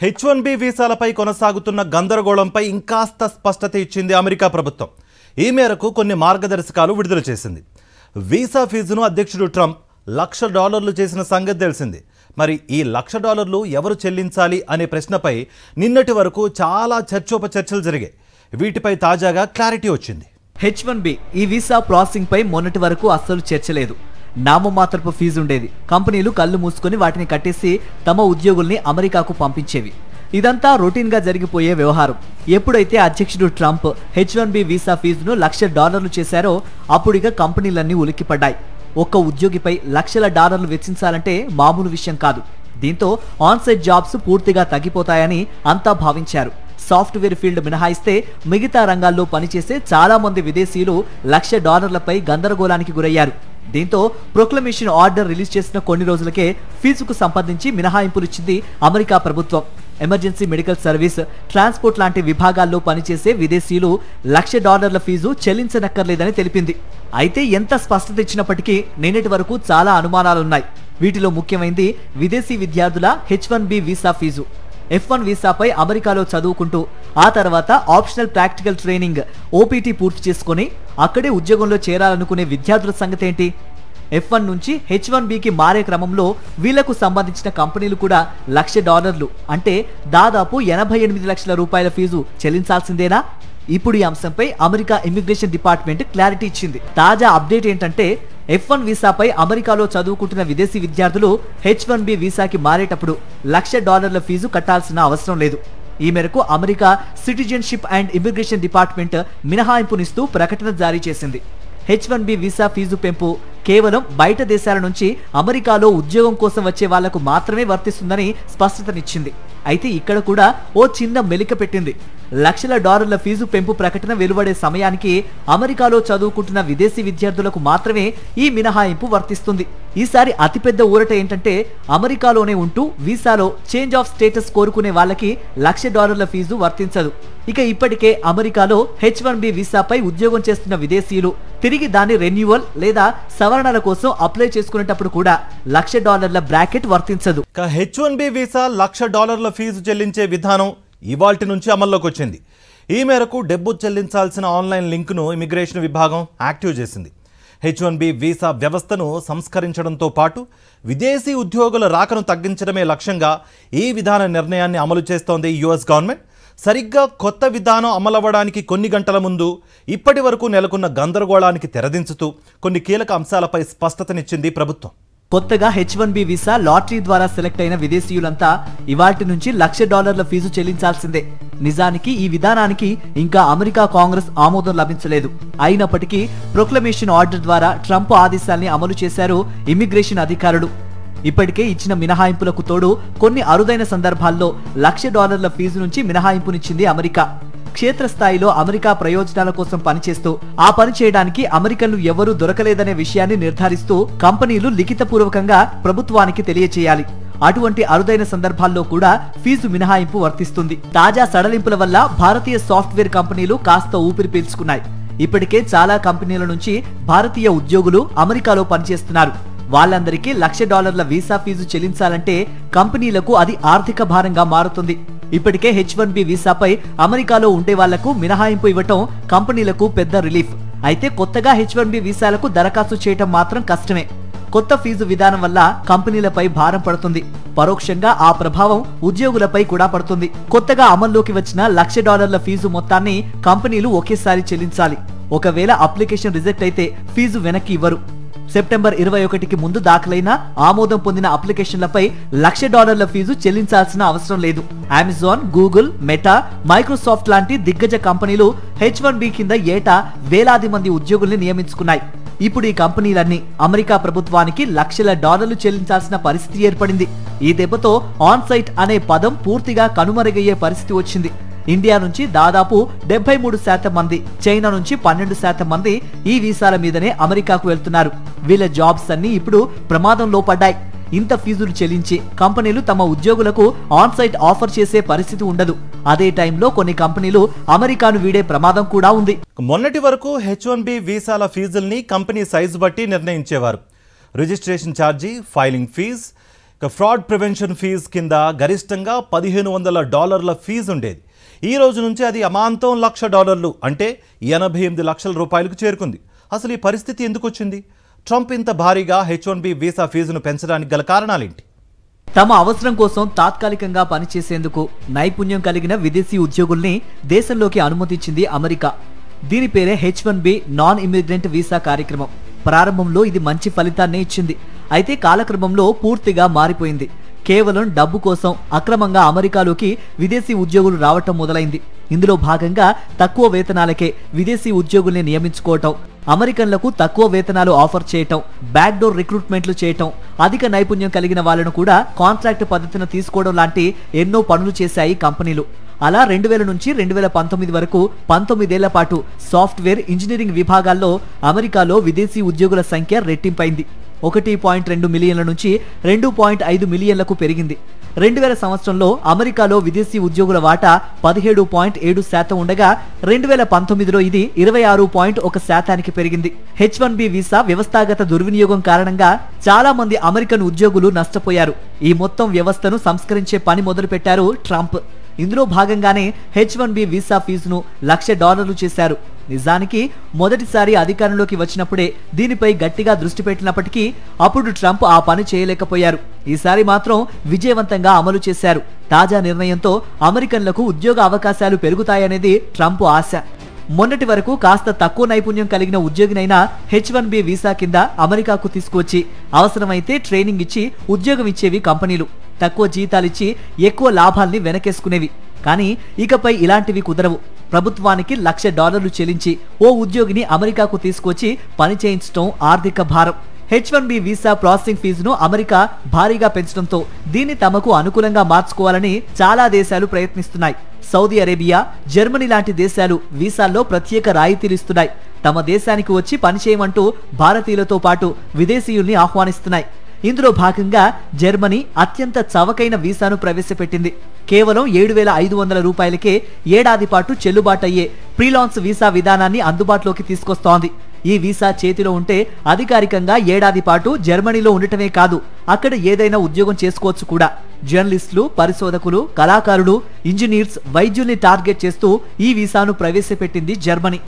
H1B వీసాలపై కొనసాగుతున్న గందరగోళంపై ఇంకాస్త స్పష్టత ఇచ్చింది అమెరికా ప్రభుత్వం. ఈ మేరకు కొన్ని మార్గదర్శకాలు విడుదల చేసింది. వీసా ఫీజును అధ్యక్షుడు ట్రంప్ $1,00,000 చేసిన సంగతి తెలిసింది. మరి ఈ $1,00,000 ఎవరు చెల్లించాలి అనే ప్రశ్నపై నిన్నటి వరకు చాలా చర్చోపచర్చలు జరిగాయి. వీటిపై తాజాగా క్లారిటీ వచ్చింది. H1B ఈ వీసా ప్రాసెసింగ్ పై మొన్నటి వరకు అస్సలు చర్చ లేదు. నామమాత్రపు ఫీజు ఉండేది. కంపెనీలు కళ్ళు మూసుకొని వాటిని కట్టేసి తమ ఉద్యోగుల్ని అమెరికాకు పంపించేవి. ఇదంతా రొటీన్ గా జరిగిపోయే వ్యవహారం. ఎప్పుడైతే అధ్యక్షుడు ట్రంప్ H1B వీసా ఫీజును $1,00,000 చేశారో అప్పుడిగా కంపెనీలన్నీ ఉలిక్కిపడ్డాయి. ఒక్క ఉద్యోగిపై $1,00,000 వెచ్చించాలంటే మామూలు విషయం కాదు. దీంతో ఆన్సైట్ జాబ్స్ పూర్తిగా తగ్గిపోతాయని అంతా భావించారు. సాఫ్ట్వేర్ ఫీల్డ్ మినహాయిస్తే మిగతా రంగాల్లో పనిచేసే చాలా మంది విదేశీయులు $1,00,000పై గందరగోళానికి గురయ్యారు. దీంతో ప్రొక్లమేషన్ ఆర్డర్ రిలీజ్ చేసిన కొన్ని రోజులకే ఫీజుకు సంబంధించి మినహాయింపులిచ్చింది అమెరికా ప్రభుత్వం. ఎమర్జెన్సీ మెడికల్ సర్వీస్, ట్రాన్స్పోర్ట్ లాంటి విభాగాల్లో పనిచేసే విదేశీయులు $1,00,000 ఫీజు చెల్లించనక్కర్లేదని తెలిపింది. అయితే ఎంత స్పష్టత ఇచ్చినప్పటికీ నిన్నటి వరకు చాలా అనుమానాలున్నాయి. వీటిలో ముఖ్యమైనది విదేశీ విద్యార్థుల H1B వీసా ఫీజు. F1 వీసాపై అమెరికాలో చదువుకుంటూ ఆ తర్వాత ఆప్షనల్ ప్రాక్టికల్ ట్రైనింగ్ OPT పూర్తి చేసుకుని అక్కడే ఉద్యోగంలో చేరాలనుకునే విద్యార్థుల సంగతి ఏంటి? F1 నుంచి H1Bకి మారే క్రమంలో వీళ్లకు సంబంధించిన కంపెనీలు కూడా $1,00,000 అంటే దాదాపు 88 లక్షల రూపాయల ఫీజు చెల్లించాల్సిందేనా? ఇప్పుడు ఈ అంశంపై అమెరికా ఇమిగ్రేషన్ డిపార్ట్మెంట్ క్లారిటీ ఇచ్చింది. తాజా అప్డేట్ ఏంటంటే F1 వీసాపై అమెరికాలో చదువుకుంటున్న విదేశీ విద్యార్థులు H1B వీసాకి మారేటప్పుడు $1,00,000 ఫీజు కట్టాల్సిన అవసరం లేదు. ఈ మేరకు America citizenship and immigration department మినహాయింపునిస్తూ ప్రకటన జారీ చేసింది. H1B వీసా ఫీజు పెంపు కేవలం బయట దేశాల నుంచి అమెరికాలో ఉద్యోగం కోసం వచ్చే వాళ్లకు మాత్రమే వర్తిస్తుందని స్పష్టతనిచ్చింది. అయితే ఇక్కడ కూడా ఓ చిన్న మెలిక పెట్టింది. $1,00,000 ఫీజు పెంపు ప్రకటన వెలువడే సమయానికి అమెరికాలో చదువుకుంటున్న విదేశీ విద్యార్థులకు మాత్రమే ఈ మినహాయింపు వర్తిస్తుంది. ఈసారి అతిపెద్ద ఊరట ఏంటంటే అమెరికాలోనే ఉంటూ వీసాలో చేంజ్ ఆఫ్ స్టేటస్ కోరుకునే వాళ్ళకి $1,00,000 ఫీజు వర్తించదు. ఇక ఇప్పటికే అమెరికాలో H1B వీసాపై ఉద్యోగం చేస్తున్న విదేశీయులు తిరిగి దాని రెన్యువల్ లేదా సవరణల కోసం అప్లై చేసుకునేటప్పుడు కూడా $1,00,000 బ్రాకెట్ వర్తించదు. H1B వీసా $1,00,000 ఫీజు చెల్లించే విధానం ఇవాల్టి నుంచి అమల్లోకి వచ్చింది. ఈ మేరకు డబ్బు చెల్లించాల్సిన ఆన్లైన్ లింకును ఇమిగ్రేషన్ విభాగం యాక్టివ్ చేసింది. H1B వీసా వ్యవస్థను సంస్కరించడంతో పాటు విదేశీ ఉద్యోగుల రాకను తగ్గించడమే లక్ష్యంగా ఈ విధాన నిర్ణయాన్ని అమలు చేస్తోంది US గవర్నమెంట్. సరిగ్గా కొత్త విధానం అమలవ్వడానికి కొన్ని గంటల ముందు ఇప్పటి వరకు నెలకొన్న గందరగోళానికి తెరదించుతూ కొన్ని కీలక అంశాలపై స్పష్టతనిచ్చింది ప్రభుత్వం. కొత్తగా H1B వీసా లాటరీ ద్వారా సెలెక్ట్ అయిన విదేశీయులంతా ఇవాల్టి నుంచి $1,00,000 ఫీజు చెల్లించాల్సిందే. నిజానికి ఈ విధానానికి ఇంకా అమెరికా కాంగ్రెస్ ఆమోదం లభించలేదు. అయినప్పటికీ ప్రొక్లమేషన్ ఆర్డర్ ద్వారా ట్రంప్ ఆదేశాల్ని అమలు చేశారు ఇమిగ్రేషన్ అధికారులు. ఇప్పటికే ఇచ్చిన మినహాయింపులకు తోడు కొన్ని అరుదైన సందర్భాల్లో $1,00,000 ఫీజు నుంచి మినహాయింపునిచ్చింది అమెరికా. క్షేత్రస్థాయిలో అమెరికా ప్రయోజనాల కోసం పనిచేస్తూ ఆ పని చేయడానికి అమెరికన్లు ఎవరూ దొరకలేదనే విషయాన్ని నిర్ధారిస్తూ కంపెనీలు లిఖితపూర్వకంగా ప్రభుత్వానికి తెలియచేయాలి. అటువంటి అరుదైన సందర్భాల్లో కూడా ఫీజు మినహాయింపు వర్తిస్తుంది. తాజా సడలింపుల వల్ల భారతీయ సాఫ్ట్వేర్ కంపెనీలు కాస్త ఊపిరి పీల్చుకున్నాయి. ఇప్పటికే చాలా కంపెనీల నుంచి భారతీయ ఉద్యోగులు అమెరికాలో పనిచేస్తున్నారు. వాళ్ళందరికీ $1,00,000 వీసా ఫీజు చెల్లించాలంటే కంపెనీలకు అది ఆర్థిక భారంగా మారుతుంది. ఇప్పటికే H1B వీసాపై అమెరికాలో ఉండే వాళ్లకు మినహాయింపు ఇవ్వటం కంపెనీలకు పెద్ద రిలీఫ్. అయితే కొత్తగా H1B వీసాలకు దరఖాస్తు చేయటం మాత్రం కష్టమే. కొత్త ఫీజు విధానం వల్ల కంపెనీలపై భారం పడుతుంది. పరోక్షంగా ఆ ప్రభావం ఉద్యోగులపై కూడా పడుతుంది. కొత్తగా అమల్లోకి వచ్చిన $1,00,000 ఫీజు మొత్తాన్ని కంపెనీలు ఒకేసారి చెల్లించాలి. ఒకవేళ అప్లికేషన్ రిజెక్ట్ అయితే ఫీజు వెనక్కి ఇవ్వరు. సెప్టెంబర్ 21కి ముందు దాఖలైన ఆమోదం పొందిన అప్లికేషన్లపై $1,00,000 ఫీజు చెల్లించాల్సిన అవసరం లేదు. అమెజాన్, గూగుల్, మెటా, మైక్రోసాఫ్ట్ లాంటి దిగ్గజ కంపెనీలు H1B కింద ఏటా వేలాది మంది ఉద్యోగుల్ని నియమించుకున్నాయి. ఇప్పుడు ఈ కంపెనీలన్నీ అమెరికా ప్రభుత్వానికి $1,00,000 చెల్లించాల్సిన పరిస్థితి ఏర్పడింది. ఈ దెబ్బతో ఆన్ సైట్ అనే పదం పూర్తిగా కనుమరుగయ్యే పరిస్థితి వచ్చింది. ఇండియా నుంచి దాదాపు 73% మంది, చైనా నుంచి 12% మంది ఈ వీసాల మీదనే అమెరికాకు వెళ్తున్నారు. వీళ్ళ జాబ్స్ అన్ని ఇప్పుడు ప్రమాదంలో పడ్డాయి. ఇంత ఫీజులు చెల్లించి కంపెనీలు తమ ఉద్యోగులకు ఆన్ సైట్ ఆఫర్ చేసే పరిస్థితి ఉండదు. అదే టైంలో కొన్ని కంపెనీలు అమెరికాను వీడే ప్రమాదం కూడా ఉంది. మొన్నటి వరకు H1B వీసాల ఫీజుల్ని కంపెనీ సైజు బట్టి నిర్ణయించేవారు. రిజిస్ట్రేషన్ ఛార్జీ, filing fee, fraud prevention fee కింద గరిష్టంగా $1,500 ఫీజు ఉండేది. ఈ రోజు నుంచి అది అమాంతం $1,00,000 అంటే 88 లక్షల రూపాయలకు చేరుకుంది. అసలు ఈ పరిస్థితి ఎందుకు వచ్చింది? ట్రంప్ ఇంత భారీగా H-1B వీసా ఫీజును పెంచడానికి గల కారణాలేంటి? తమ అవసరం కోసం తాత్కాలికంగా పనిచేసేందుకు నైపుణ్యం కలిగిన విదేశీ ఉద్యోగుల్ని దేశంలోకి అనుమతించింది అమెరికా. దీని పేరే H-1B నాన్ ఇమిగ్రెంట్ వీసా కార్యక్రమం. ప్రారంభంలో ఇది మంచి ఫలితాన్నే ఇచ్చింది. అయితే కాలక్రమంలో పూర్తిగా మారిపోయింది. కేవలం డబ్బు కోసం అక్రమంగా అమెరికాలోకి విదేశీ ఉద్యోగులు రావటం మొదలైంది. ఇందులో భాగంగా తక్కువ వేతనాలకే విదేశీ ఉద్యోగుల్ని నియమించుకోవటం, అమెరికన్లకు తక్కువ వేతనాలు ఆఫర్ చేయటం, బ్యాక్డోర్ రిక్రూట్మెంట్లు చేయటం, అధిక నైపుణ్యం కలిగిన వాళ్లను కూడా కాంట్రాక్ట్ పద్ధతిని తీసుకోవడం లాంటి ఎన్నో పనులు చేశాయి కంపెనీలు. అలా 2000 నుంచి 2019 వరకు 19 ఏళ్ల పాటు సాఫ్ట్వేర్ ఇంజనీరింగ్ విభాగాల్లో అమెరికాలో విదేశీ ఉద్యోగుల సంఖ్య రెట్టింపైంది. 1.2 మిలియన్ల నుంచి 2.5 మిలియన్లకు పెరిగింది. 2000 సంవత్సరంలో అమెరికాలో విదేశీ ఉద్యోగుల వాటా 17.7% ఉండగా 2019లో ఇది 26.1% పెరిగింది. H-1B వీసా వ్యవస్థాగత దుర్వినియోగం కారణంగా చాలా మంది అమెరికన్ ఉద్యోగులు నష్టపోయారు. ఈ మొత్తం వ్యవస్థను సంస్కరించే పని మొదలుపెట్టారు ట్రంప్. ఇందులో భాగంగానే H-1B వీసా ఫీజును $1,00,000 చేశారు. నిజానికి మొదటిసారి అధికారంలోకి వచ్చినప్పుడే దీనిపై గట్టిగా దృష్టి పెట్టినప్పటికీ అప్పుడు ట్రంప్ ఆ పని చేయలేకపోయారు. ఈసారి మాత్రం విజయవంతంగా అమలు చేశారు. తాజా నిర్ణయంతో అమెరికన్లకు ఉద్యోగ అవకాశాలు పెరుగుతాయనేది ట్రంప్ ఆశ. మొన్నటి వరకు కాస్త తక్కువ నైపుణ్యం కలిగిన ఉద్యోగినైనా H-1B వీసా కింద అమెరికాకు తీసుకువచ్చి అవసరమైతే ట్రైనింగ్ ఇచ్చి ఉద్యోగం ఇచ్చేవి కంపెనీలు. తక్కువ జీతాలిచ్చి ఎక్కువ లాభాల్ని వెనకేసుకునేవి. కానీ ఇకపై ఇలాంటివి కుదరవు. ప్రభుత్వానికి $1,00,000 చెల్లించి ఓ ఉద్యోగిని అమెరికాకు తీసుకొచ్చి పని చేయించడం ఆర్థిక భారం. H-1B వీసా ప్రాసెసింగ్ ఫీజును అమెరికా భారీగా పెంచడంతో దీన్ని తమకు అనుకూలంగా మార్చుకోవాలని చాలా దేశాలు ప్రయత్నిస్తున్నాయి. సౌదీ అరేబియా, జర్మనీ లాంటి దేశాలు వీసాల్లో ప్రత్యేక రాయితీలిస్తున్నాయి. తమ దేశానికి వచ్చి పనిచేయమంటూ భారతీయులతో పాటు విదేశీయుల్ని ఆహ్వానిస్తున్నాయి. ఇందులో భాగంగా జర్మనీ అత్యంత చవకైన వీసాను ప్రవేశపెట్టింది. కేవలం $7,500 ఏడాది పాటు చెల్లుబాటయ్యే ఫ్రీలాన్స్ వీసా విధానాన్ని అందుబాటులోకి తీసుకొస్తోంది. ఈ వీసా చేతిలో ఉంటే అధికారికంగా ఏడాది పాటు జర్మనీలో ఉండటమే కాదు, అక్కడ ఏదైనా ఉద్యోగం చేసుకోవచ్చు కూడా. జర్నలిస్టులు, పరిశోధకులు, కళాకారులు, ఇంజనీర్స్, వైద్యుల్ని టార్గెట్ చేస్తూ ఈ వీసాను ప్రవేశపెట్టింది జర్మనీ.